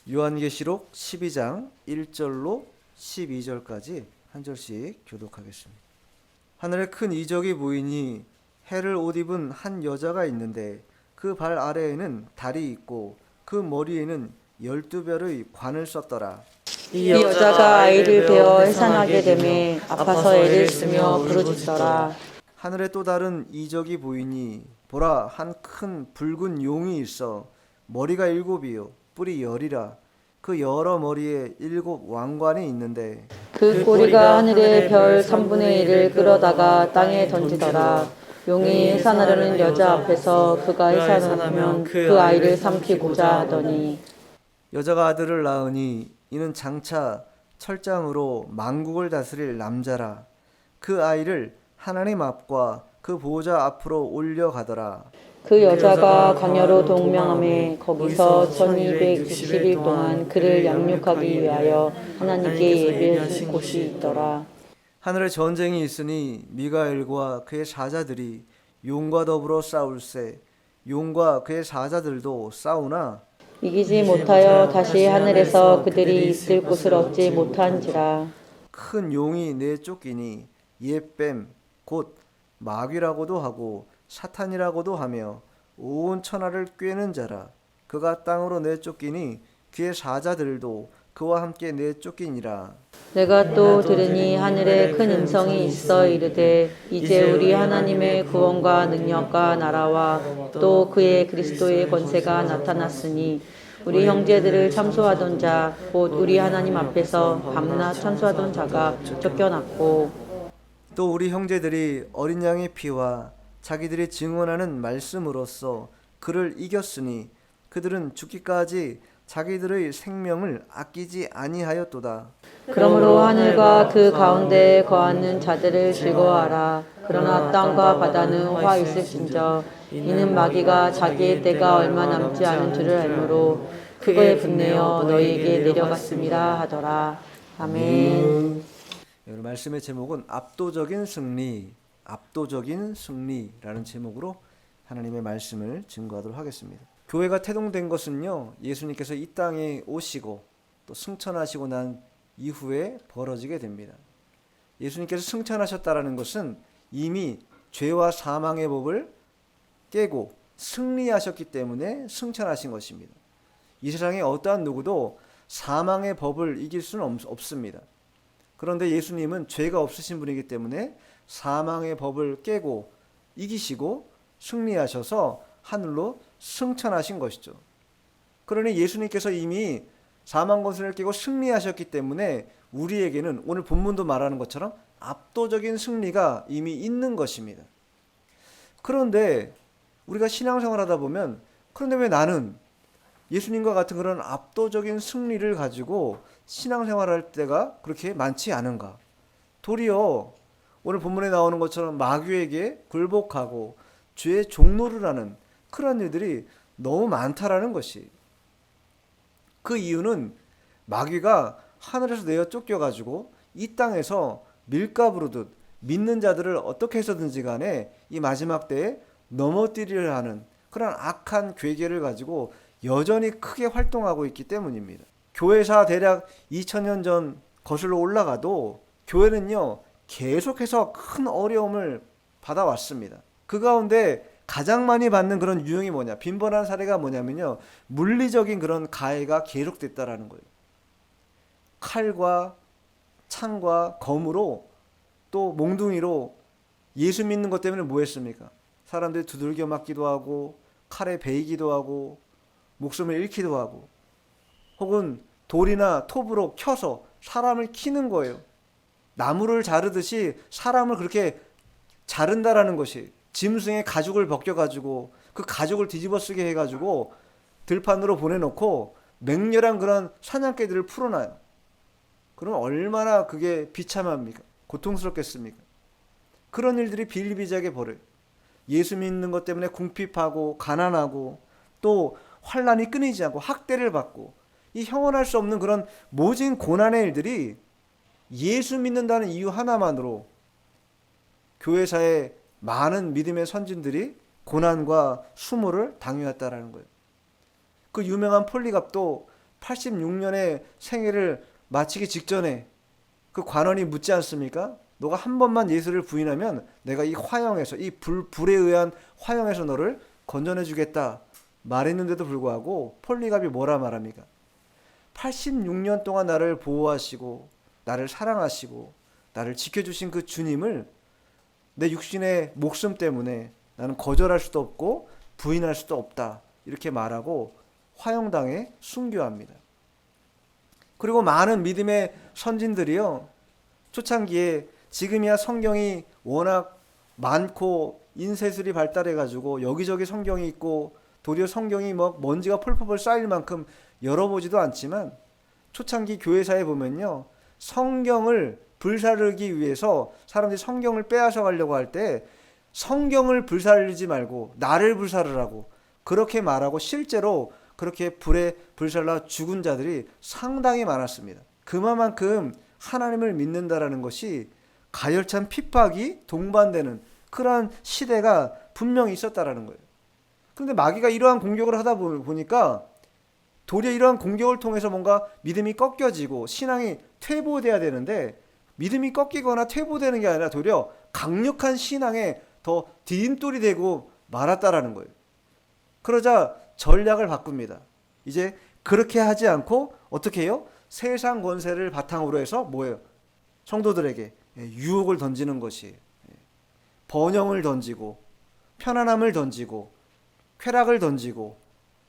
요한계시록 12장 1절로 12절까지 한 절씩 교독하겠습니다. 하늘에 큰 이적이 보이니 해를 옷 입은 한 여자가 있는데 그 발 아래에는 달이 있고 그 머리에는 12별의 관을 썼더라. 이 여자가 아이를 베어 해산하게 되매 아파서 애를 쓰며 부르짖더라. 하늘에 또 다른 이적이 보이니 보라, 한 큰 붉은 용이 있어 머리가 7이요 뿔이 10이라. 그 여러 머리에 7 왕관이 있는데 그 꼬리가 하늘의 별 3분의 1을 끌어다가 땅에 던지더라. 용이 해산하려는 여자 앞에서 그가 해산하면 그 아이를 삼키고자 하더니 여자가 아들을 낳으니 이는 장차 철장으로 만국을 다스릴 남자라. 그 아이를 하나님 앞과 그 보호자 앞으로 올려가더라. 그 여자가 광야로 동명함에 거기서 1260일 동안 그를 양육하기 위하여 하나님께 예배하신 곳이 있더라. 하늘에 전쟁이 있으니 미가엘과 그의 사자들이 용과 더불어 싸울세. 용과 그의 사자들도 싸우나 이기지 못하여 다시 하늘에서 그들이 있을 곳을 얻지 못한지라. 큰 용이 내쫓기니 옛뱀 곧 마귀라고도 하고 사탄이라고도 하며 온 천하를 꿰는 자라. 그가 땅으로 내쫓기니 그의 사자들도 그와 함께 내쫓기니라. 내가 또 들으니 하늘에 큰 음성이 있어 이르되 이제 우리 하나님의 구원과 능력과 나라와 또 그의 그리스도의 권세가 나타났으니 우리 형제들을 참소하던 자 곧 우리 하나님 앞에서 밤낮 참소하던 자가 쫓겨났고 또 우리 형제들이 어린 양의 피와 자기들이 증언하는 말씀으로써 그를 이겼으니 그들은 죽기까지 자기들의 생명을 아끼지 아니하였도다. 그러므로 하늘과 그 가운데에 거하는 자들을 즐거워하라. 그러나 땅과 바다는 화 있을진저 이는 마귀가 자기의 때가 얼마 남지 않은 줄을 알므로 그거에 분내어 너희에게 내려갔음이라 하더라. 아멘. 오늘 말씀의 제목은 압도적인 승리, 압도적인 승리라는 제목으로 하나님의 말씀을 증거하도록 하겠습니다. 교회가 태동된 것은요, 예수님께서 이 땅에 오시고 또 승천하시고 난 이후에 벌어지게 됩니다. 예수님께서 승천하셨다라는 것은 이미 죄와 사망의 법을 깨고 승리하셨기 때문에 승천하신 것입니다. 이 세상에 어떠한 누구도 사망의 법을 이길 수는 없습니다. 그런데 예수님은 죄가 없으신 분이기 때문에 사망의 법을 깨고 이기시고 승리하셔서 하늘로 승천하신 것이죠. 그러니 예수님께서 이미 사망 권세를 깨고 승리하셨기 때문에 우리에게는 오늘 본문도 말하는 것처럼 압도적인 승리가 이미 있는 것입니다. 그런데 우리가 신앙생활하다 보면 그런데 왜 나는 예수님과 같은 그런 압도적인 승리를 가지고 신앙생활할 때가 그렇게 많지 않은가? 도리어 오늘 본문에 나오는 것처럼 마귀에게 굴복하고 죄의 종노를 하는 그런 일들이 너무 많다라는 것이. 그 이유는 마귀가 하늘에서 내어 쫓겨가지고 이 땅에서 밀가부르듯 믿는 자들을 어떻게 해서든지 간에 이 마지막 때에 넘어뜨리려 하는 그런 악한 괴계를 가지고 여전히 크게 활동하고 있기 때문입니다. 교회사 대략 2000년 전 거슬러 올라가도 교회는요 계속해서 큰 어려움을 받아왔습니다. 그 가운데 가장 많이 받는 그런 유형이 뭐냐, 빈번한 사례가 뭐냐면요, 물리적인 그런 가해가 계속됐다라는 거예요. 칼과 창과 검으로 또 몽둥이로 예수 믿는 것 때문에 뭐 했습니까? 사람들이 두들겨 맞기도 하고 칼에 베이기도 하고 목숨을 잃기도 하고 혹은 돌이나 톱으로 켜서 사람을 키는 거예요. 나무를 자르듯이 사람을 그렇게 자른다라는 것이, 짐승의 가죽을 벗겨가지고 그 가죽을 뒤집어 쓰게 해가지고 들판으로 보내놓고 맹렬한 그런 사냥개들을 풀어놔요. 그럼 얼마나 그게 비참합니까? 고통스럽겠습니까? 그런 일들이 비일비재하게 벌어요. 예수 믿는 것 때문에 궁핍하고 가난하고 또 환난이 끊이지 않고 학대를 받고 이 형언할 수 없는 그런 모진 고난의 일들이 예수 믿는다는 이유 하나만으로 교회사에 많은 믿음의 선진들이 고난과 수모를 당해왔다라는 거예요. 그 유명한 폴리갑도 86년의 생애를 마치기 직전에 그 관원이 묻지 않습니까? 너가 한 번만 예수를 부인하면 내가 이 화형에서, 이 불에 의한 화형에서 너를 건져내 주겠다 말했는데도 불구하고 폴리갑이 뭐라 말합니까? 86년 동안 나를 보호하시고 나를 사랑하시고 나를 지켜주신 그 주님을 내 육신의 목숨 때문에 나는 거절할 수도 없고 부인할 수도 없다, 이렇게 말하고 화형당에 순교합니다. 그리고 많은 믿음의 선진들이요, 초창기에 지금이야 성경이 워낙 많고 인쇄술이 발달해가지고 여기저기 성경이 있고 도리어 성경이 뭐 먼지가 펄펄 쌓일 만큼 열어보지도 않지만, 초창기 교회사에 보면요, 성경을 불사르기 위해서 사람들이 성경을 빼앗아 가려고 할 때 성경을 불사르지 말고 나를 불사르라고 그렇게 말하고 실제로 그렇게 불에 불살라 죽은 자들이 상당히 많았습니다. 그만큼 하나님을 믿는다라는 것이 가열찬 핍박이 동반되는 그러한 시대가 분명히 있었다라는 거예요. 그런데 마귀가 이러한 공격을 하다 보니까 도리어 이러한 공격을 통해서 뭔가 믿음이 꺾여지고 신앙이 퇴보돼야 되는데, 믿음이 꺾이거나 퇴보되는 게 아니라 도리어 강력한 신앙에 더 디딤돌이 되고 말았다라는 거예요. 그러자 전략을 바꿉니다. 이제 그렇게 하지 않고 어떻게 해요? 세상 권세를 바탕으로 해서 뭐예요? 성도들에게 유혹을 던지는 것이, 번영을 던지고 편안함을 던지고 쾌락을 던지고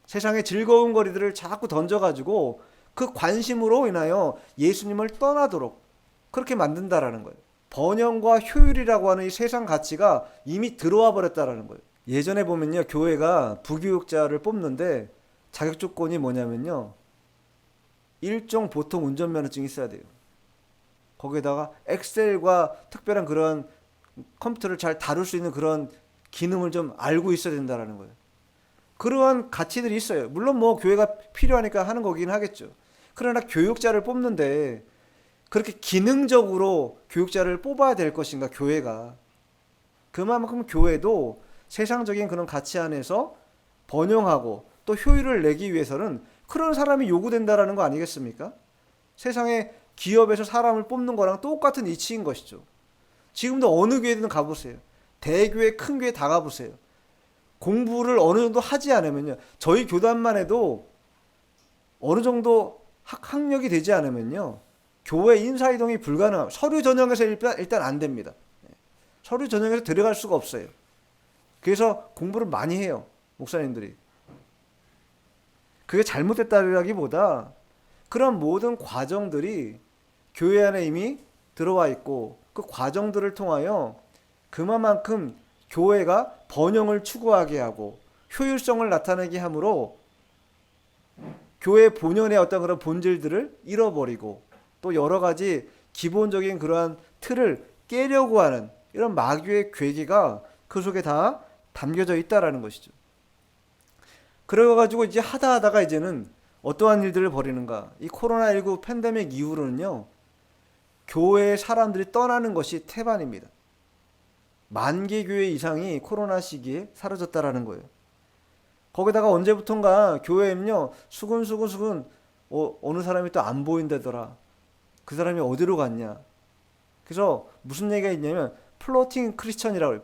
세상의 즐거운 거리들을 자꾸 던져가지고 그 관심으로 인하여 예수님을 떠나도록 그렇게 만든다라는 거예요. 번영과 효율이라고 하는 이 세상 가치가 이미 들어와 버렸다라는 거예요. 예전에 보면요, 교회가 부교육자를 뽑는데 자격 조건이 뭐냐면요, 일종 보통 운전면허증이 있어야 돼요. 거기에다가 엑셀과 특별한 그런 컴퓨터를 잘 다룰 수 있는 그런 기능을 좀 알고 있어야 된다라는 거예요. 그러한 가치들이 있어요. 물론 뭐 교회가 필요하니까 하는 거긴 하겠죠. 그러나 교육자를 뽑는데 그렇게 기능적으로 교육자를 뽑아야 될 것인가, 교회가. 그만큼 교회도 세상적인 그런 가치 안에서 번영하고 또 효율을 내기 위해서는 그런 사람이 요구된다라는 거 아니겠습니까? 세상에 기업에서 사람을 뽑는 거랑 똑같은 이치인 것이죠. 지금도 어느 교회든 가보세요. 대교회, 큰 교회 다 가보세요. 공부를 어느 정도 하지 않으면요, 저희 교단만 해도 어느 정도 학력이 되지 않으면요, 교회 인사이동이 불가능합니다. 서류 전형에서 일단 안 됩니다. 서류 전형에서 들어갈 수가 없어요. 그래서 공부를 많이 해요, 목사님들이. 그게 잘못됐다기보다 그런 모든 과정들이 교회 안에 이미 들어와 있고 그 과정들을 통하여 그만큼 교회가 번영을 추구하게 하고 효율성을 나타내게 함으로 교회 본연의 어떤 그런 본질들을 잃어버리고 또 여러 가지 기본적인 그러한 틀을 깨려고 하는 이런 마귀의 괴계가 그 속에 다 담겨져 있다라는 것이죠. 그래가지고 이제 하다가 이제는 어떠한 일들을 벌이는가. 이 코로나19 팬데믹 이후로는요, 교회의 사람들이 떠나는 것이 태반입니다. 10,000개 교회 이상이 코로나 시기에 사라졌다라는 거예요. 거기다가 언제부턴가 교회에는요, 수근수근 어느 사람이 또 안 보인다더라. 그 사람이 어디로 갔냐. 그래서 무슨 얘기가 있냐면 플로팅 크리스천이라고 해요.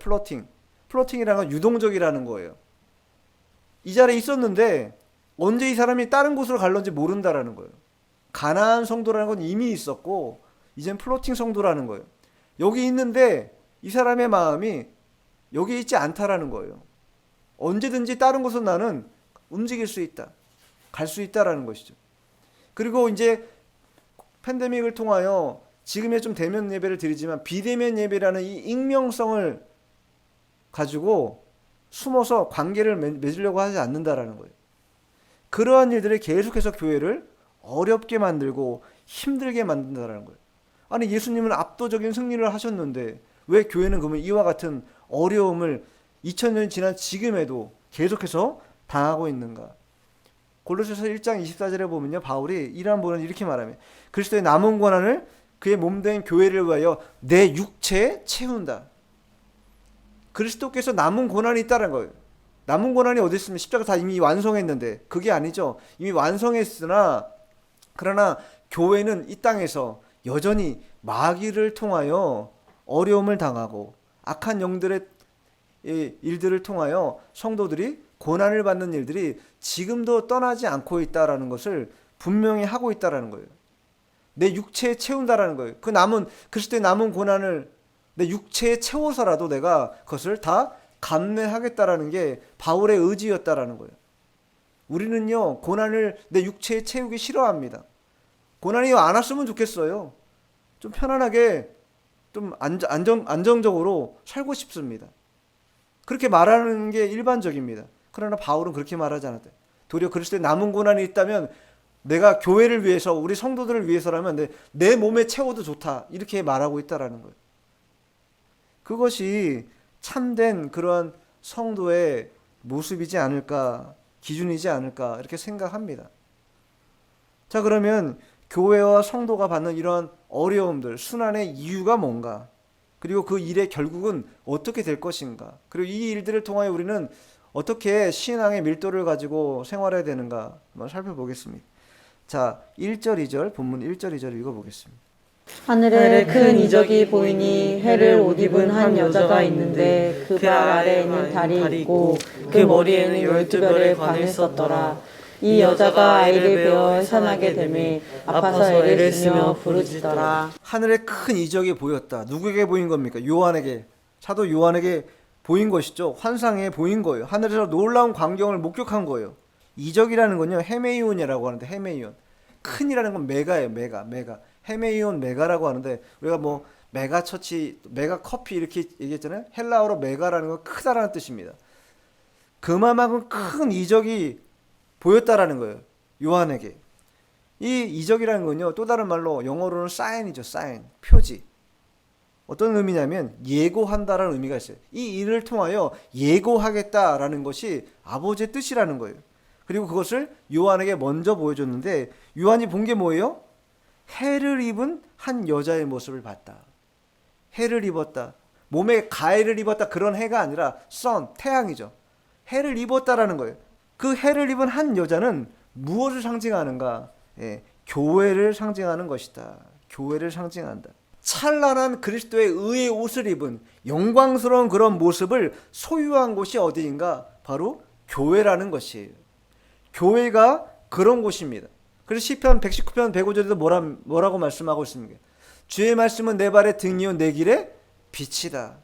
플로팅이라는 건 유동적이라는 거예요. 이 자리에 있었는데 언제 이 사람이 다른 곳으로 갈런지 모른다라는 거예요. 가나안 성도라는 건 이미 있었고 이젠 플로팅 성도라는 거예요. 여기 있는데 이 사람의 마음이 여기 있지 않다라는 거예요. 언제든지 다른 곳으로 나는 움직일 수 있다, 갈 수 있다라는 것이죠. 그리고 이제 팬데믹을 통하여 지금의 좀 대면 예배를 드리지만 비대면 예배라는 이 익명성을 가지고 숨어서 관계를 맺으려고 하지 않는다라는 거예요. 그러한 일들이 계속해서 교회를 어렵게 만들고 힘들게 만든다라는 거예요. 아니, 예수님은 압도적인 승리를 하셨는데 왜 교회는 그러면 이와 같은 어려움을 2000년이 지난 지금에도 계속해서 당하고 있는가? 골로새서 1장 24절에 보면요, 바울이 이러한 부분을 이렇게 말합니다. 그리스도의 남은 권한을 그의 몸된 교회를 위하여 내 육체에 채운다. 그리스도께서 남은 권한이 있다는 거예요. 남은 권한이 어디 있으면 십자가 다 이미 완성했는데, 그게 아니죠. 이미 완성했으나 그러나 교회는 이 땅에서 여전히 마귀를 통하여 어려움을 당하고 악한 영들의 일들을 통하여 성도들이 고난을 받는 일들이 지금도 떠나지 않고 있다라는 것을 분명히 하고 있다라는 거예요. 내 육체에 채운다라는 거예요. 그 남은 그리스도의 남은 고난을 내 육체에 채워서라도 내가 그것을 다 감내하겠다라는 게 바울의 의지였다라는 거예요. 우리는요, 고난을 내 육체에 채우기 싫어합니다. 고난이 안 왔으면 좋겠어요. 좀 편안하게, 좀 안정적으로 살고 싶습니다. 그렇게 말하는 게 일반적입니다. 그러나 바울은 그렇게 말하지 않았대요. 도리어 그리스도의 남은 고난이 있다면 내가 교회를 위해서, 우리 성도들을 위해서라면 내 몸에 채워도 좋다. 이렇게 말하고 있다라는 거예요. 그것이 참된 그러한 성도의 모습이지 않을까, 기준이지 않을까 이렇게 생각합니다. 자, 그러면 교회와 성도가 받는 이러한 어려움들, 순환의 이유가 뭔가? 그리고 그 일의 결국은 어떻게 될 것인가? 그리고 이 일들을 통하여 우리는 어떻게 신앙의 밀도를 가지고 생활해야 되는가 한번 살펴보겠습니다. 자, 1절 2절 본문 1절 2절 읽어보겠습니다. 하늘에 큰 이적이 보이니 해를 옷 입은 한 여자가 있는데 그 발 아래에는 달이 있고 그 머리에는 12별의 관을 썼더라. 이 여자가 아이를 베어 해산하게 되매 아파서 애를 쓰며 부르짖더라. 하늘에 큰 이적이 보였다. 누구에게 보인 겁니까? 요한에게, 사도 요한에게 보인 것이죠. 환상에 보인 거예요. 하늘에서 놀라운 광경을 목격한 거예요. 이적이라는 건요, 헤메이온이라고 하는데, 헤메이온, 큰이라는 건 메가예요. 메가. 헤메이온 메가라고 하는데, 우리가 뭐 메가 처치, 메가 커피 이렇게 얘기했잖아요. 헬라어로 메가라는 건 크다라는 뜻입니다. 그만큼 큰 이적이 보였다라는 거예요. 요한에게. 이 이적이라는 건요, 또 다른 말로 영어로는 사인이죠. 사인, 표지. 어떤 의미냐면 예고한다라는 의미가 있어요. 이 일을 통하여 예고하겠다라는 것이 아버지의 뜻이라는 거예요. 그리고 그것을 요한에게 먼저 보여줬는데, 요한이 본 게 뭐예요? 해를 입은 한 여자의 모습을 봤다. 해를 입었다. 몸에 가해를 입었다. 그런 해가 아니라 선, 태양이죠. 해를 입었다라는 거예요. 그 해를 입은 한 여자는 무엇을 상징하는가? 교회를 상징하는 것이다. 교회를 상징한다. 찬란한 그리스도의 의의 옷을 입은 영광스러운 그런 모습을 소유한 곳이 어디인가? 바로 교회라는 것이에요. 교회가 그런 곳입니다. 그래서 시편 119편 105절에도 뭐라고 말씀하고 있습니까? 주의 말씀은 내 발의 등이요 내 길의 빛이다.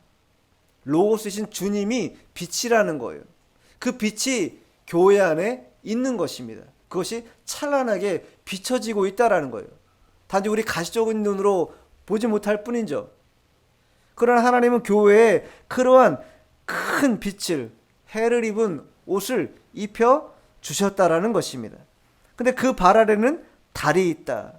로고스이신 주님이 빛이라는 거예요. 그 빛이 교회 안에 있는 것입니다. 그것이 찬란하게 비춰지고 있다라는 거예요. 단지 우리 가시적인 눈으로 보지 못할 뿐이죠. 그러나 하나님은 교회에 그러한 큰 빛을, 해를 입은 옷을 입혀 주셨다라는 것입니다. 근데 그 발 아래는 달이 있다.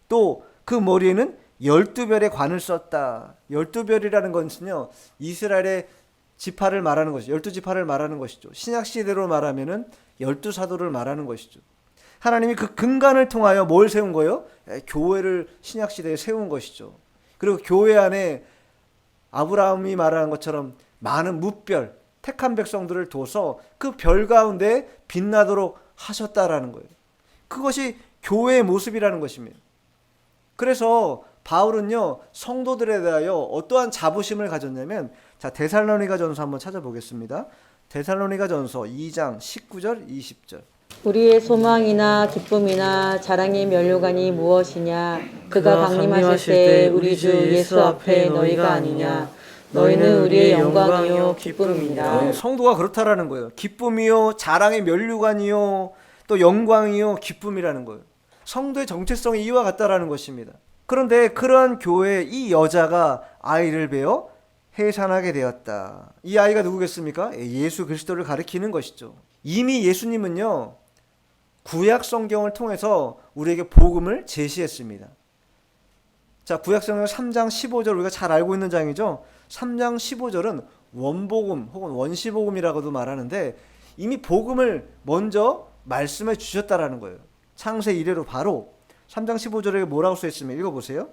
또 그 머리에는 12별의 관을 썼다. 12별이라는 것은요, 이스라엘의 지파를 말하는 것이죠. 12지파를 말하는 것이죠. 신약 시대로 말하면은 12사도를 말하는 것이죠. 하나님이 그 근간을 통하여 뭘 세운 거예요? 교회를 신약 시대에 세운 것이죠. 그리고 교회 안에 아브라함이 말하는 것처럼 많은 무별, 택한 백성들을 둬서 그 별 가운데 빛나도록 하셨다라는 거예요. 그것이 교회의 모습이라는 것입니다. 그래서 바울은요, 성도들에 대하여 어떠한 자부심을 가졌냐면, 자, 데살로니가전서 한번 찾아보겠습니다. 데살로니가전서 2장 19절 20절. 우리의 소망이나 기쁨이나 자랑의 면류관이 무엇이냐? 그가 강림하실 때 우리 주 예수 앞에 너희가 아니냐? 너희는 우리의 영광이요 기쁨이라. 성도가 그렇다라는 거예요. 기쁨이요, 자랑의 면류관이요, 또 영광이요, 기쁨이라는 거예요. 성도의 정체성이 이와 같다라는 것입니다. 그런데 그러한 교회에 이 여자가 아이를 베어 해산하게 되었다. 이 아이가 누구겠습니까? 예수 그리스도를 가리키는 것이죠. 이미 예수님은요, 구약 성경을 통해서 우리에게 복음을 제시했습니다. 자, 구약 성경 3장 15절 우리가 잘 알고 있는 장이죠. 3장 15절은 원복음 혹은 원시복음이라고도 말하는데, 이미 복음을 먼저 말씀해 주셨다라는 거예요. 창세 이래로 바로 3장 15절에 뭐라고 써 있으면 읽어보세요.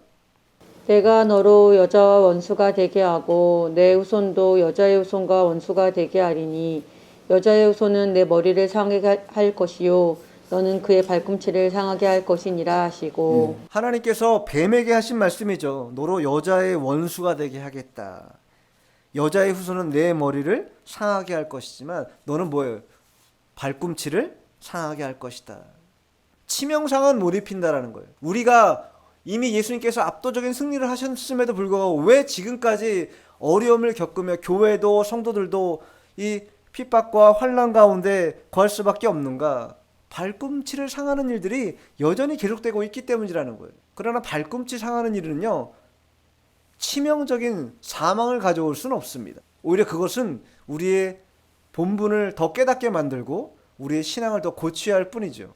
내가 너로 여자와 원수가 되게 하고 내 후손도 여자의 후손과 원수가 되게 하리니 여자의 후손은 내 머리를 상하게 할 것이요 너는 그의 발꿈치를 상하게 할 것이니라 하시고 하나님께서 뱀에게 하신 말씀이죠. 너로 여자의 원수가 되게 하겠다. 여자의 후손은 내 머리를 상하게 할 것이지만 너는 뭐예요? 발꿈치를 상하게 할 것이다. 치명상은 못 입힌다라는 거예요. 우리가 이미 예수님께서 압도적인 승리를 하셨음에도 불구하고 왜 지금까지 어려움을 겪으며 교회도 성도들도 이 핍박과 환난 가운데 거할 수밖에 없는가? 발꿈치를 상하는 일들이 여전히 계속되고 있기 때문이라는 거예요. 그러나 발꿈치 상하는 일은요, 치명적인 사망을 가져올 수는 없습니다. 오히려 그것은 우리의 본분을 더 깨닫게 만들고 우리의 신앙을 더 고취할 할 뿐이죠.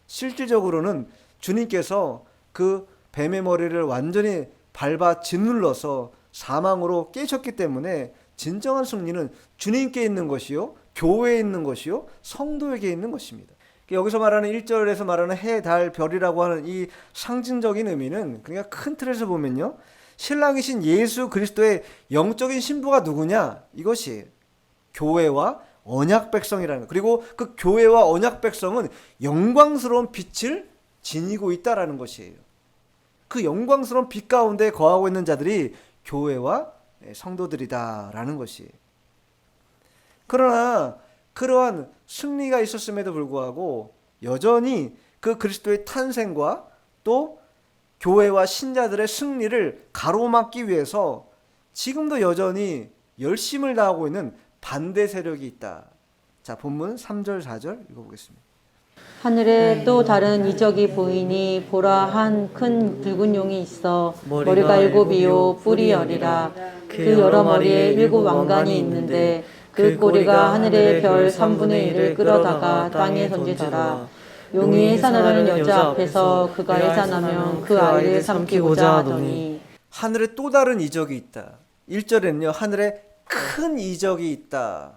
실질적으로는 주님께서 그 뱀의 머리를 완전히 밟아 짓눌러서 사망으로 깨셨기 때문에 진정한 승리는 주님께 있는 것이요, 교회에 있는 것이요, 성도에게 있는 것입니다. 여기서 말하는 1절에서 말하는 해, 달, 별이라고 하는 이 상징적인 의미는 그러니까 큰 틀에서 보면요, 신랑이신 예수 그리스도의 영적인 신부가 누구냐? 이것이 교회와 언약 백성이라는 것. 그리고 그 교회와 언약 백성은 영광스러운 빛을 지니고 있다라는 것이에요. 그 영광스러운 빛 가운데 거하고 있는 자들이 교회와 성도들이다라는 것이에요. 그러나 그러한 승리가 있었음에도 불구하고 여전히 그 그리스도의 탄생과 또 교회와 신자들의 승리를 가로막기 위해서 지금도 여전히 열심을 다하고 있는 반대 세력이 있다. 자, 본문 3절 4절 읽어보겠습니다. 하늘에 또 다른 이적이 보이니 보라 한 큰 붉은 용이 있어 머리가 7이요 뿔이 10이라 그 여러 머리에 7 왕관이 있는데 그 꼬리가 하늘의 별 3분의 1을 끌어다가 땅에 던지더라. 용이 해산하려는 여자 앞에서 그가 해산하면 그 아이를 삼키고자 하더니 하늘에 또 다른 이적이 있다. 1절에는요, 하늘에 큰 이적이 있다.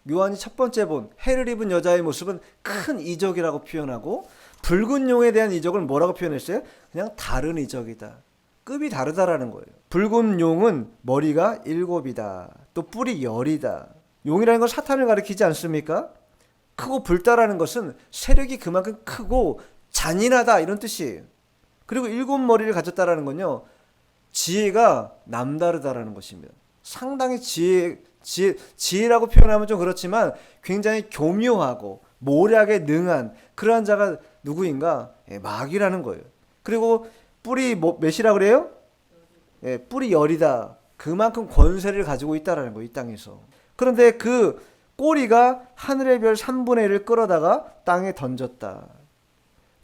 요한이 첫 번째 본 해를 입은 여자의 모습은 큰 이적이라고 표현하고, 붉은 용에 대한 이적을 뭐라고 표현했어요? 그냥 다른 이적이다. 급이 다르다라는 거예요. 붉은 용은 머리가 7이다. 또 뿔이 10이다. 용이라는 건 사탄을 가리키지 않습니까? 크고 붉다라는 것은 세력이 그만큼 크고 잔인하다 이런 뜻이에요. 그리고 7머리를 가졌다라는 건요, 지혜가 남다르다라는 것입니다. 상당히 지혜라고 표현하면 좀 그렇지만 굉장히 교묘하고 모략에 능한 그러한 자가 누구인가? 마귀라는 거예요. 그리고 뿔이 몇이라 그래요? 뿔이 10이다. 그만큼 권세를 가지고 있다라는 거예요, 이 땅에서. 그런데 그 꼬리가 하늘의 별 3분의 1을 끌어다가 땅에 던졌다.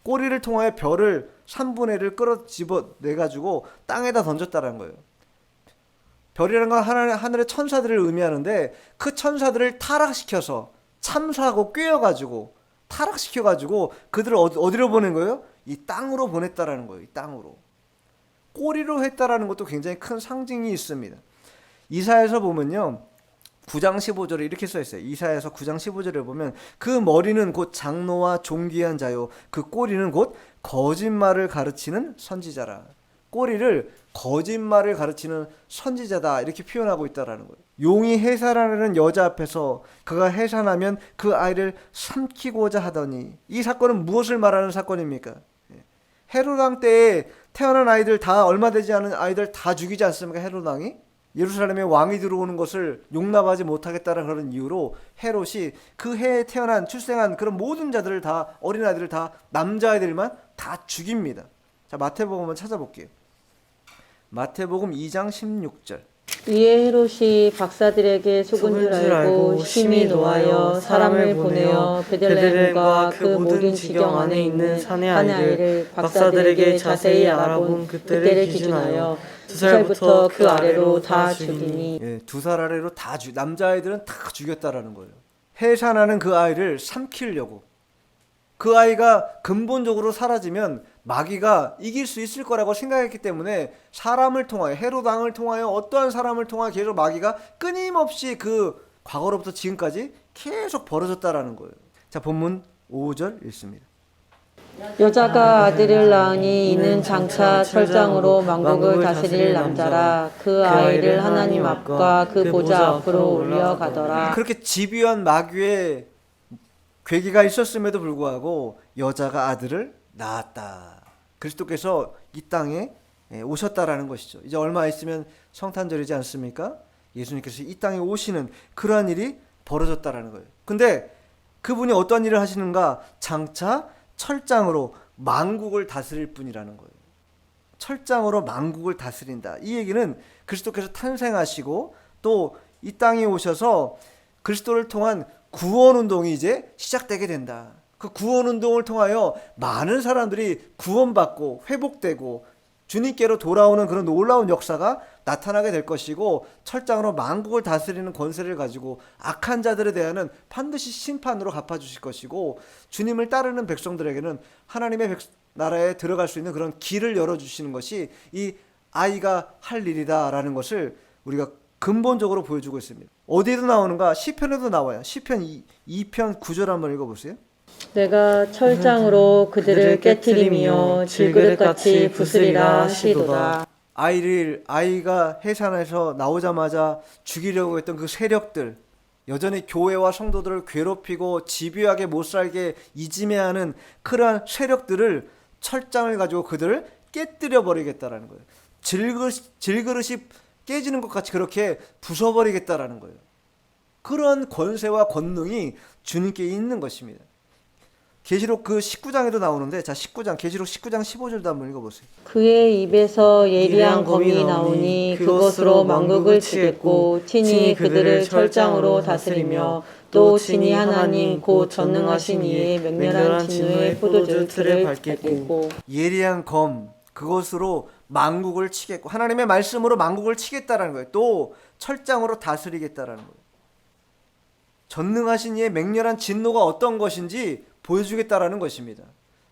꼬리를 통하여 별을 3분의 1을 끌어 집어내가지고 땅에다 던졌다는 거예요. 별이라는 건 하늘의 천사들을 의미하는데 그 천사들을 타락시켜서 참사하고 꿰어가지고 타락시켜가지고 그들을 어디로 보낸 거예요? 이 땅으로 보냈다라는 거예요. 이 땅으로. 꼬리로 했다라는 것도 굉장히 큰 상징이 있습니다. 이사야에서 보면요, 9장 15절에 이렇게 써 있어요. 이사야서 9장 15절에 보면 그 머리는 곧 장노와 존귀한 자요 그 꼬리는 곧 거짓말을 가르치는 선지자라. 꼬리를 거짓말을 가르치는 선지자다 이렇게 표현하고 있다라는 거예요. 용이 해산하려는 여자 앞에서 그가 해산하면 그 아이를 삼키고자 하더니, 이 사건은 무엇을 말하는 사건입니까? 헤롯 왕 때에 태어난 아이들 다, 얼마 되지 않은 아이들 다 죽이지 않습니까? 헤롯 왕이 예루살렘에 왕이 들어오는 것을 용납하지 못하겠다는 그런 이유로 헤롯이 그 해에 태어난 출생한 그런 모든 자들을 다, 어린아이들을 다, 남자아이들만 다 죽입니다. 자, 마태복음을 찾아볼게요. 마태복음 2장 16절. 이에 헤롯이 박사들에게 속은 줄 알고 심히 노하여 사람을 보내어 베들레헴과 그 모든 지경 안에 있는 사내 아이를 박사들에게 자세히 알아본 그때를 기준하여 2살부터 그 아래로 다 죽이니. 2살 아래로 다 남자아이들은 다 죽였다라는 거예요. 해산하는 그 아이를 삼키려고. 그 아이가 근본적으로 사라지면 마귀가 이길 수 있을 거라고 생각했기 때문에 사람을 통하여, 헤롯 왕을 통하여, 어떠한 사람을 통하여 계속 마귀가 끊임없이 그 과거로부터 지금까지 계속 벌어졌다라는 거예요. 자, 본문 5절 읽습니다. 여자가 아들을 낳으니 이는 장차 철장으로 만국을 다스릴 남자라. 그 아이를 하나님 앞과 그 보좌 앞으로 올려가더라. 그렇게 집요한 마귀의 괴기가 있었음에도 불구하고 여자가 아들을 낳았다. 그리스도께서 이 땅에 오셨다라는 것이죠. 이제 얼마 있으면 성탄절이지 않습니까? 예수님께서 이 땅에 오시는 그러한 일이 벌어졌다라는 거예요. 근데 그분이 어떤 일을 하시는가? 장차 철장으로 만국을 다스릴 분이라는 거예요. 철장으로 만국을 다스린다. 이 얘기는 그리스도께서 탄생하시고 또 이 땅에 오셔서 그리스도를 통한 구원 운동이 이제 시작되게 된다. 그 구원 운동을 통하여 많은 사람들이 구원받고 회복되고 주님께로 돌아오는 그런 놀라운 역사가 나타나게 될 것이고, 철장으로 만국을 다스리는 권세를 가지고 악한 자들에 대한은 반드시 심판으로 갚아주실 것이고, 주님을 따르는 백성들에게는 하나님의 나라에 들어갈 수 있는 그런 길을 열어주시는 것이 이 아이가 할 일이다라는 것을 우리가 근본적으로 보여주고 있습니다. 어디에도 나오는가? 시편에도 나와요. 시편 2편 9절 한번 읽어보세요. 내가 철장으로 그들을 깨트리며 질그릇같이 부수리라 하시도다. 아이가 해산에서 나오자마자 죽이려고 했던 그 세력들, 여전히 교회와 성도들을 괴롭히고 집요하게 못살게 이지매하는 그러한 세력들을 철장을 가지고 그들을 깨뜨려 버리겠다라는 거예요. 질그릇이 깨지는 것 같이 그렇게 부숴버리겠다라는 거예요. 그런 권세와 권능이 주님께 있는 것입니다. 계시록 그 19장에도 나오는데, 자 19장 계시록 19장 15절도 한번 읽어보세요. 그의 입에서 예리한 검이 나오니 그것으로 만국을 치겠고 친히 그들을 철장으로 다스리며 또 친히 하나님 곧 전능하신 이의 맹렬한 진노의 포도주 틀을 밟겠고. 예리한 검, 그것으로 만국을 치겠고, 하나님의 말씀으로 만국을 치겠다라는 거예요. 또 철장으로 다스리겠다라는 거예요. 전능하신 이의 맹렬한 진노가 어떤 것인지 보여주겠다라는 것입니다.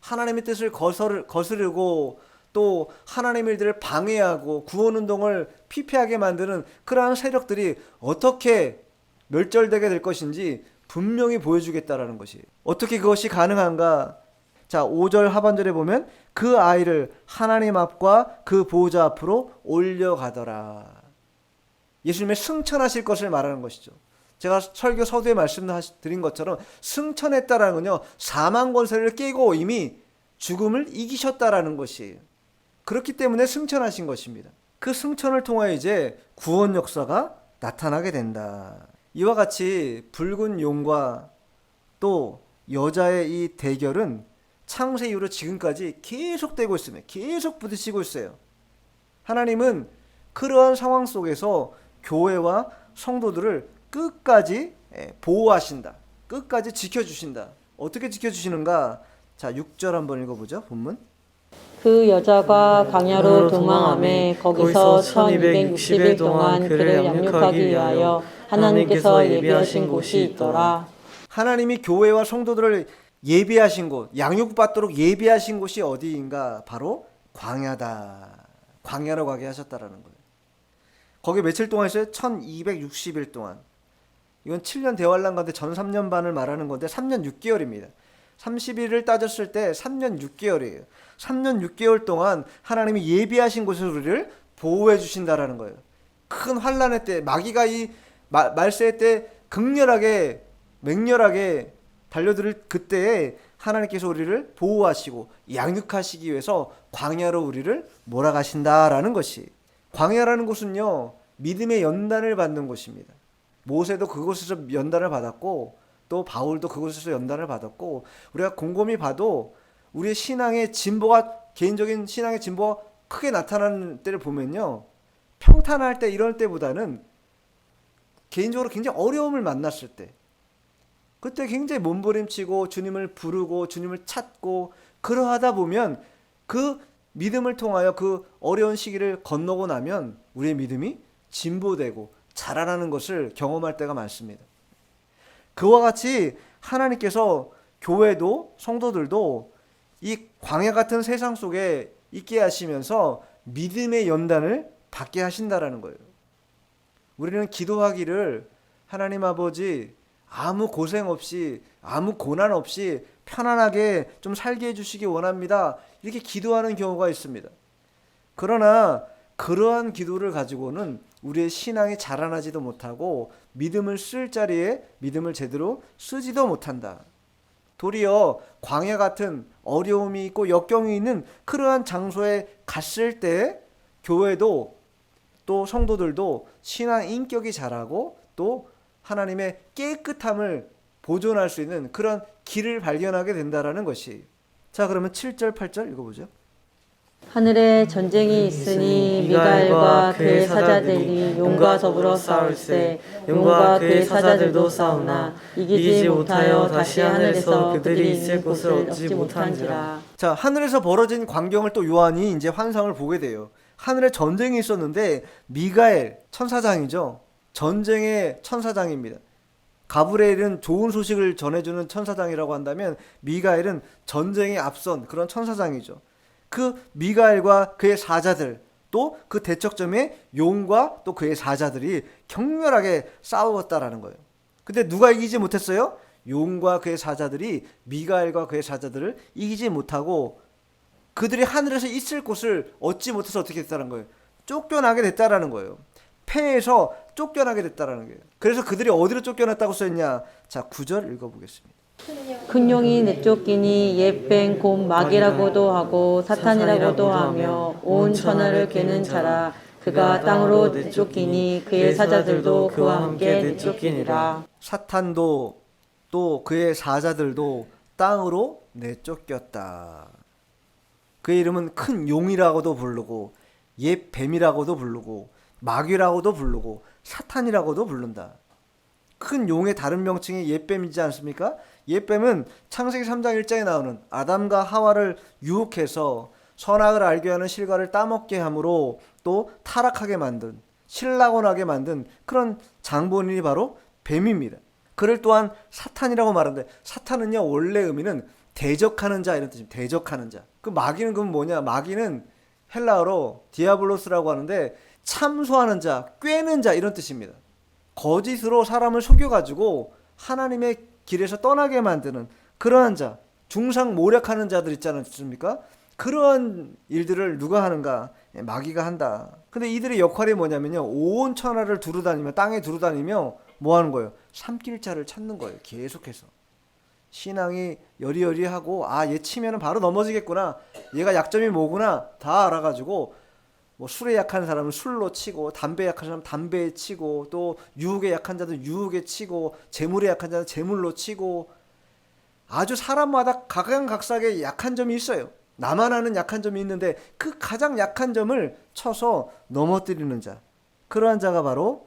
하나님의 뜻을 거스르고 또 하나님의 일들을 방해하고 구원운동을 피폐하게 만드는 그러한 세력들이 어떻게 멸절되게 될 것인지 분명히 보여주겠다라는 것이에요. 어떻게 그것이 가능한가? 자 5절 하반절에 보면 그 아이를 하나님 앞과 그 보호자 앞으로 올려가더라. 예수님의 승천하실 것을 말하는 것이죠. 제가 설교 서두에 말씀드린 것처럼 승천했다라는 건요, 사망 권세를 깨고 이미 죽음을 이기셨다라는 것이에요. 그렇기 때문에 승천하신 것입니다. 그 승천을 통하여 이제 구원 역사가 나타나게 된다. 이와 같이 붉은 용과 또 여자의 이 대결은 창세 이후로 지금까지 계속되고 있습니다. 계속 부딪히고 있어요. 하나님은 그러한 상황 속에서 교회와 성도들을 끝까지 보호하신다. 끝까지 지켜주신다. 어떻게 지켜주시는가? 자 6절 한번 읽어보죠. 본문. 그 여자가 광야로 도망하며 거기서 1260일 동안 그를 양육하기 위하여 하나님께서 예비하신 곳이 있더라. 하나님이 교회와 성도들을 예비하신 곳, 양육받도록 예비하신 곳이 어디인가? 바로 광야다. 광야로 가게 하셨다라는 거예요. 거기 며칠 동안 있어요? 1260일 동안. 이건 7년 대환란 가운데 전 3년 반을 말하는 건데 3년 6개월입니다. 30일을 따졌을 때 3년 6개월이에요. 3년 6개월 동안 하나님이 예비하신 곳에서 우리를 보호해 주신다라는 거예요. 큰 환란의 때, 마귀가 이 말세의 때 극렬하게 맹렬하게 달려들 그때에 하나님께서 우리를 보호하시고 양육하시기 위해서 광야로 우리를 몰아가신다라는 것이, 광야라는 곳은요 믿음의 연단을 받는 곳입니다. 모세도 그곳에서 연단을 받았고 또 바울도 그곳에서 연단을 받았고, 우리가 곰곰이 봐도 우리의 신앙의 진보가, 개인적인 신앙의 진보가 크게 나타나는 때를 보면요, 평탄할 때 이럴 때보다는 개인적으로 굉장히 어려움을 만났을 때, 그때 굉장히 몸부림치고 주님을 부르고 주님을 찾고 그러하다 보면 그 믿음을 통하여 그 어려운 시기를 건너고 나면 우리의 믿음이 진보되고 자라나는 것을 경험할 때가 많습니다. 그와 같이 하나님께서 교회도 성도들도 이 광야 같은 세상 속에 있게 하시면서 믿음의 연단을 받게 하신다라는 거예요. 우리는 기도하기를 하나님 아버지 아무 고생 없이 아무 고난 없이 편안하게 좀 살게 해주시기 원합니다. 이렇게 기도하는 경우가 있습니다. 그러나 그러한 기도를 가지고는 우리의 신앙이 자라나지도 못하고 믿음을 쓸 자리에 믿음을 제대로 쓰지도 못한다. 도리어 광야 같은 어려움이 있고 역경이 있는 그러한 장소에 갔을 때 교회도 또 성도들도 신앙 인격이 자라고 또 하나님의 깨끗함을 보존할 수 있는 그런 길을 발견하게 된다라는 것이. 자, 그러면 7절 8절 읽어보죠. 하늘에 전쟁이 있으니 미가엘과 그의 사자들이 용과 더불어 싸울세 용과 그의 사자들도 싸우나 이기지 못하여 다시 하늘에서 그들이 있을 곳을 얻지 못한지라. 자, 하늘에서 벌어진 광경을 또 요한이 이제 환상을 보게 돼요. 하늘에 전쟁이 있었는데 미가엘 천사장이죠. 전쟁의 천사장입니다. 가브리엘은 좋은 소식을 전해주는 천사장이라고 한다면 미가엘은 전쟁에 앞선 그런 천사장이죠. 그 미가엘과 그의 사자들 또 그 대척점에 용과 또 그의 사자들이 격렬하게 싸웠다라는 거예요. 근데 누가 이기지 못했어요? 용과 그의 사자들이 미가엘과 그의 사자들을 이기지 못하고 그들이 하늘에서 있을 곳을 얻지 못해서 어떻게 됐다는 거예요? 쫓겨나게 됐다라는 거예요. 패해서 쫓겨나게 됐다라는 거예요. 그래서 그들이 어디로 쫓겨났다고 써있냐? 자, 9절 읽어보겠습니다. 큰 용이 내쫓기니 옛뱀 곧 마귀라고도 하고 사탄이라고도 하며 온 천하를 꿰는 자라. 그가 땅으로 내쫓기니 그의 사자들도 그와 함께 내쫓기니라. 사탄도 또 그의 사자들도 땅으로 내쫓겼다. 그의 이름은 큰 용이라고도 부르고 옛 뱀이라고도 부르고 마귀라고도 부르고 사탄이라고도 부른다. 큰 용의 다른 명칭이 옛뱀이지 않습니까? 옛뱀은 창세기 3장 1장에 나오는 아담과 하와를 유혹해서 선악을 알게 하는 실과를 따먹게 함으로 또 타락하게 만든 신락원하게 만든 그런 장본인이 바로 뱀입니다. 그를 또한 사탄이라고 말하는데 사탄은요 원래 의미는 대적하는 자 이런 뜻입니다. 대적하는 자. 그 마귀는 그럼 뭐냐? 마귀는 헬라어로 디아블로스라고 하는데 참소하는 자, 꿰는 자 이런 뜻입니다. 거짓으로 사람을 속여가지고 하나님의 길에서 떠나게 만드는 그러한 자, 중상모략하는 자들 있지 않습니까? 그러한 일들을 누가 하는가? 마귀가 한다. 근데 이들의 역할이 뭐냐면요, 온 천하를 두루다니며 땅에 두루다니며 뭐 하는 거예요? 삼킬 자를 찾는 거예요. 계속해서 신앙이 여리여리하고 얘 치면은 바로 넘어지겠구나, 얘가 약점이 뭐구나 다 알아가지고 뭐 술에 약한 사람은 술로 치고, 담배에 약한 사람은 담배에 치고, 또 유혹에 약한 자는 유혹에 치고, 재물에 약한 자는 재물로 치고, 아주 사람마다 각양각색의 약한 점이 있어요. 나만 아는 약한 점이 있는데 그 가장 약한 점을 쳐서 넘어뜨리는 자, 그러한 자가 바로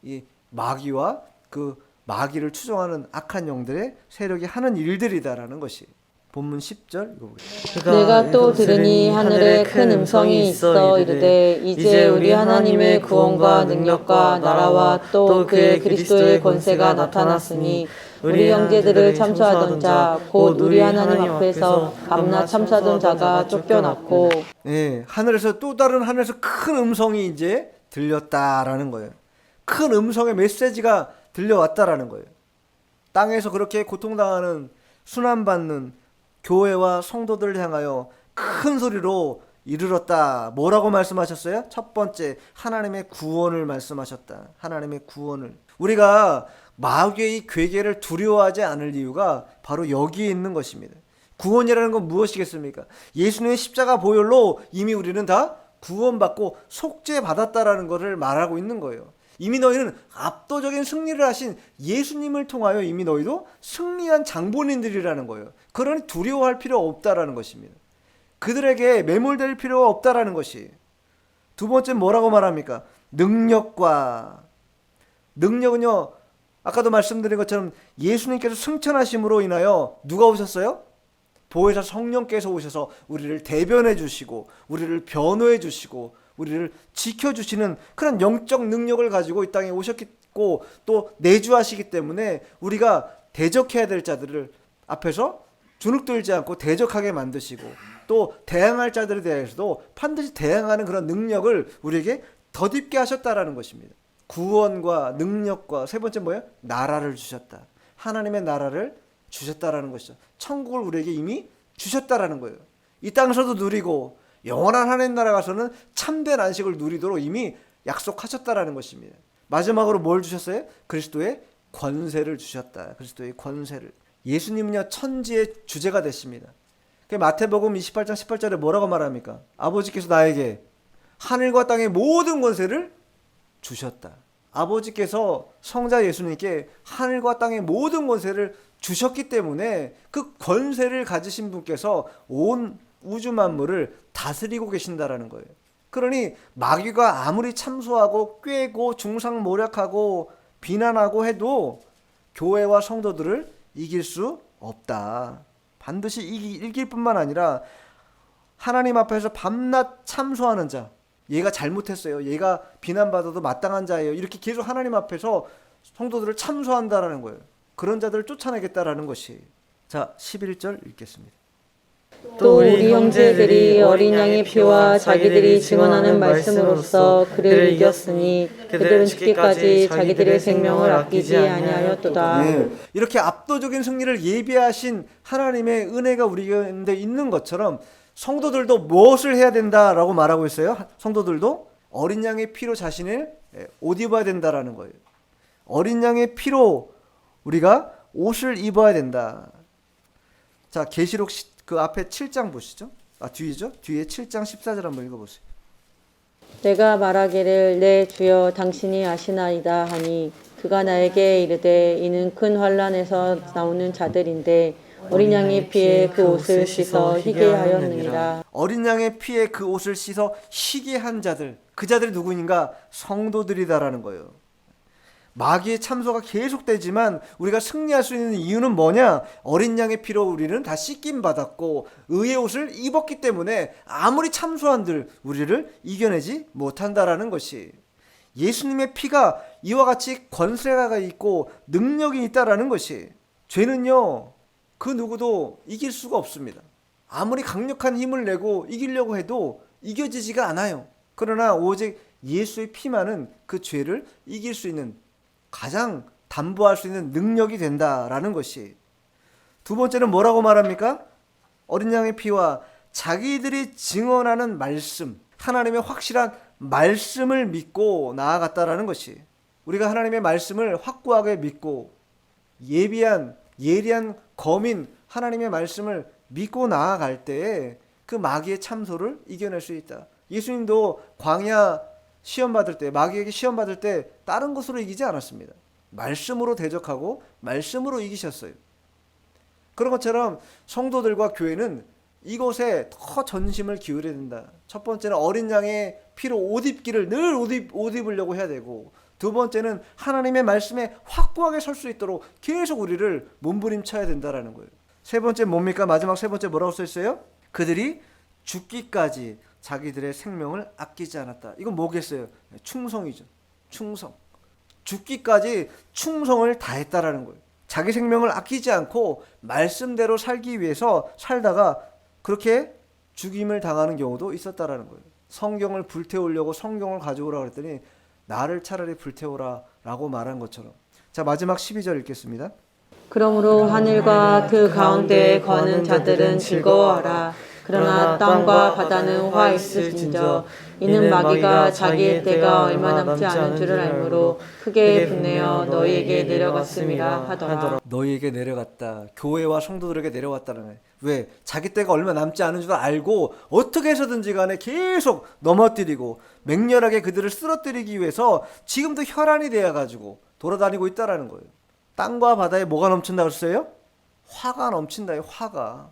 이 마귀와 그 마귀를 추종하는 악한 영들의 세력이 하는 일들이다라는 것이 본문 10절 읽어보겠습니다. 내가 또 들으니 하늘에 큰 음성이 있어 이르되 이제 우리 하나님의 구원과 능력과 나라와 또 그의 그리스도의 권세가 나타났으니 우리 형제들을 참소하던 자 곧 우리 하나님 앞에서 밤낮 참소하던 자가 쫓겨났고. 하늘에서 또 다른 하늘에서 큰 음성이 이제 들렸다라는 거예요. 큰 음성의 메시지가 들려왔다라는 거예요. 땅에서 그렇게 고통당하는 순환받는 교회와 성도들을 향하여 큰 소리로 이르렀다. 뭐라고 말씀하셨어요? 첫 번째, 하나님의 구원을 말씀하셨다. 하나님의 구원을. 우리가 마귀의 괴계를 두려워하지 않을 이유가 바로 여기에 있는 것입니다. 구원이라는 건 무엇이겠습니까? 예수님의 십자가 보혈로 이미 우리는 다 구원받고 속죄받았다라는 것을 말하고 있는 거예요. 이미 너희는 압도적인 승리를 하신 예수님을 통하여 이미 너희도 승리한 장본인들이라는 거예요. 그러니 두려워할 필요 없다라는 것입니다. 그들에게 매몰될 필요가 없다라는 것이. 두 번째 뭐라고 말합니까? 능력은요, 아까도 말씀드린 것처럼 예수님께서 승천하심으로 인하여 누가 오셨어요? 보혜사 성령께서 오셔서 우리를 대변해 주시고 우리를 변호해 주시고 우리를 지켜주시는 그런 영적 능력을 가지고 이 땅에 오셨고 또 내주하시기 때문에 우리가 대적해야 될 자들을 앞에서 주눅들지 않고 대적하게 만드시고 또 대항할 자들에 대해서도 반드시 대항하는 그런 능력을 우리에게 덧입게 하셨다라는 것입니다. 구원과 능력과 세 번째 뭐예요? 나라를 주셨다. 하나님의 나라를 주셨다라는 것이죠. 천국을 우리에게 이미 주셨다라는 거예요. 이 땅에서도 누리고 영원한 하나님 나라 가서는 참된 안식을 누리도록 이미 약속하셨다라는 것입니다. 마지막으로 뭘 주셨어요? 그리스도의 권세를 주셨다. 그리스도의 권세를. 예수님은요 천지의 주제가 되십니다. 마태복음 28장 18절에 뭐라고 말합니까? 아버지께서 나에게 하늘과 땅의 모든 권세를 주셨다. 아버지께서 성자 예수님께 하늘과 땅의 모든 권세를 주셨기 때문에 그 권세를 가지신 분께서 온 우주 만물을 다스리고 계신다라는 거예요. 그러니 마귀가 아무리 참소하고 꾀고 중상모략하고 비난하고 해도 교회와 성도들을 이길 수 없다. 반드시 이길 뿐만 아니라 하나님 앞에서 밤낮 참소하는 자, 얘가 잘못했어요, 얘가 비난받아도 마땅한 자예요, 이렇게 계속 하나님 앞에서 성도들을 참소한다라는 거예요. 그런 자들을 쫓아내겠다라는 것이. 자, 11절 읽겠습니다. 또 우리 형제들이 어린 양의 피와 자기들이 증언하는 말씀으로써 그를 이겼으니 그들은 죽기까지 자기들의 생명을 아끼지 아니하였도다. 네, 이렇게 압도적인 승리를 예비하신 하나님의 은혜가 우리 가운데 있는 것처럼 성도들도 무엇을 해야 된다라고 말하고 있어요? 성도들도 어린 양의 피로 자신을 옷 입어야 된다라는 거예요. 어린 양의 피로 우리가 옷을 입어야 된다. 자, 계시록 그 앞에 7장 보시죠. 뒤에죠? 뒤에 7장 14절 한번 읽어보세요. 내가 말하기를 내 주여 당신이 아시나이다 하니 그가 나에게 이르되 이는 큰 환난에서 나오는 자들인데 어린 양의 피에 그 옷을 씻어 희게 하였느니라. 어린 양의 피에 그 옷을 씻어 희게 한 자들, 그 자들이 누구인가? 성도들이다라는 거예요. 마귀의 참소가 계속되지만 우리가 승리할 수 있는 이유는 뭐냐? 어린 양의 피로 우리는 다 씻김 받았고 의의 옷을 입었기 때문에 아무리 참소한들 우리를 이겨내지 못한다라는 것이, 예수님의 피가 이와 같이 권세가 있고 능력이 있다라는 것이, 죄는요 그 누구도 이길 수가 없습니다. 아무리 강력한 힘을 내고 이기려고 해도 이겨지지가 않아요. 그러나 오직 예수의 피만은 그 죄를 이길 수 있는, 가장 담보할 수 있는 능력이 된다라는 것이. 두 번째는 뭐라고 말합니까? 어린 양의 피와 자기들이 증언하는 말씀, 하나님의 확실한 말씀을 믿고 나아갔다라는 것이. 우리가 하나님의 말씀을 확고하게 믿고 예리한 검인 하나님의 말씀을 믿고 나아갈 때에 그 마귀의 참소를 이겨낼 수 있다. 예수님도 광야 시험 받을 때, 마귀에게 시험 받을 때 다른 것으로 이기지 않았습니다. 말씀으로 대적하고 말씀으로 이기셨어요. 그런 것처럼 성도들과 교회는 이곳에 더 전심을 기울여야 된다. 첫 번째는 어린 양의 피로 옷 입기를 늘 옷 입으려고 해야 되고, 두 번째는 하나님의 말씀에 확고하게 설 수 있도록 계속 우리를 몸부림쳐야 된다라는 거예요. 세 번째 뭡니까? 마지막 세 번째 뭐라고 써 있어요? 그들이 죽기까지 자기들의 생명을 아끼지 않았다. 이건 뭐겠어요? 충성이죠. 충성. 죽기까지 충성을 다했다라는 거예요. 자기 생명을 아끼지 않고 말씀대로 살기 위해서 살다가 그렇게 죽임을 당하는 경우도 있었다라는 거예요. 성경을 불태우려고 성경을 가져오라 그랬더니 나를 차라리 불태우라 라고 말한 것처럼. 자, 마지막 12절 읽겠습니다. 그러므로 하늘과 그 가운데에 거하는 자들은 즐거워하라. 그러나 땅과 바다는 화 있을진저 이는 마귀가 자기의 때가 얼마 남지 않은 줄을 알므로 크게 분내어 너희에게 내려갔음이라 하더라. 너희에게 내려갔다. 교회와 성도들에게 내려왔다는 거예요. 왜? 자기 때가 얼마 남지 않은 줄 알고 어떻게 해서든지 간에 계속 넘어뜨리고 맹렬하게 그들을 쓰러뜨리기 위해서 지금도 혈안이 되어가지고 돌아다니고 있다라는 거예요. 땅과 바다에 뭐가 넘친다고 했어요? 화가 넘친다. 화가.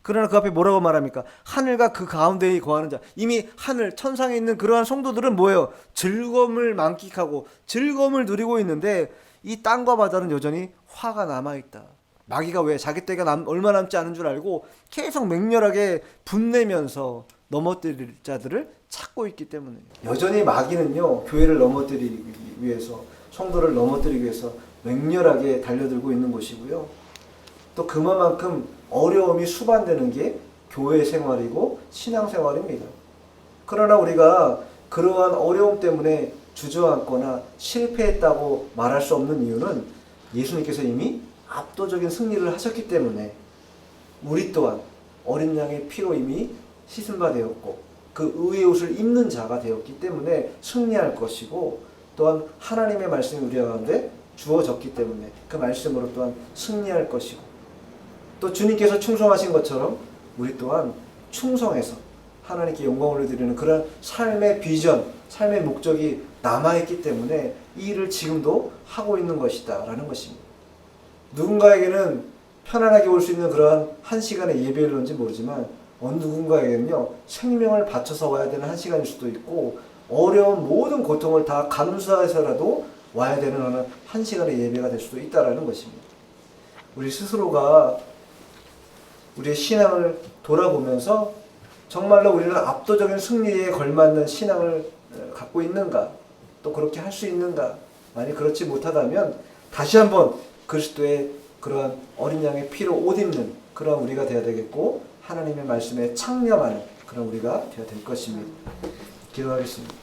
그러나 그 앞에 뭐라고 말합니까? 하늘과 그 가운데에 거하는 자. 이미 하늘 천상에 있는 그러한 성도들은 뭐예요? 즐거움을 만끽하고 즐거움을 누리고 있는데 이 땅과 바다는 여전히 화가 남아있다. 마귀가 왜? 자기 때가 얼마 남지 않은 줄 알고 계속 맹렬하게 분내면서 넘어뜨릴 자들을 찾고 있기 때문에. 여전히 마귀는요, 교회를 넘어뜨리기 위해서, 성도를 넘어뜨리기 위해서 맹렬하게 달려들고 있는 것이고요. 또 그만큼 어려움이 수반되는 게 교회 생활이고 신앙 생활입니다. 그러나 우리가 그러한 어려움 때문에 주저앉거나 실패했다고 말할 수 없는 이유는 예수님께서 이미 압도적인 승리를 하셨기 때문에 우리 또한 어린 양의 피로 이미 씻은 바 되었고 그 의의 옷을 입는 자가 되었기 때문에 승리할 것이고, 또한 하나님의 말씀이 우리 가운데 주어졌기 때문에 그 말씀으로 또한 승리할 것이고, 또 주님께서 충성하신 것처럼 우리 또한 충성해서 하나님께 영광을 드리는 그런 삶의 비전, 삶의 목적이 남아있기 때문에 이 일을 지금도 하고 있는 것이다 라는 것입니다. 누군가에게는 편안하게 올 수 있는 그러한 한 시간의 예배일런지 모르지만 어느 누군가에게는요 생명을 바쳐서 와야 되는 한 시간일 수도 있고, 어려운 모든 고통을 다 감수해서라도 와야 되는 어느 한 시간의 예배가 될 수도 있다라는 것입니다. 우리 스스로가 우리의 신앙을 돌아보면서 정말로 우리는 압도적인 승리에 걸맞는 신앙을 갖고 있는가, 또 그렇게 할 수 있는가, 만약 그렇지 못하다면 다시 한번 그리스도의 그러한 어린 양의 피로 옷 입는 그런 우리가 되어야 되겠고, 하나님의 말씀에 창념하는 그런 우리가 되어야 될 것입니다. 기도하겠습니다.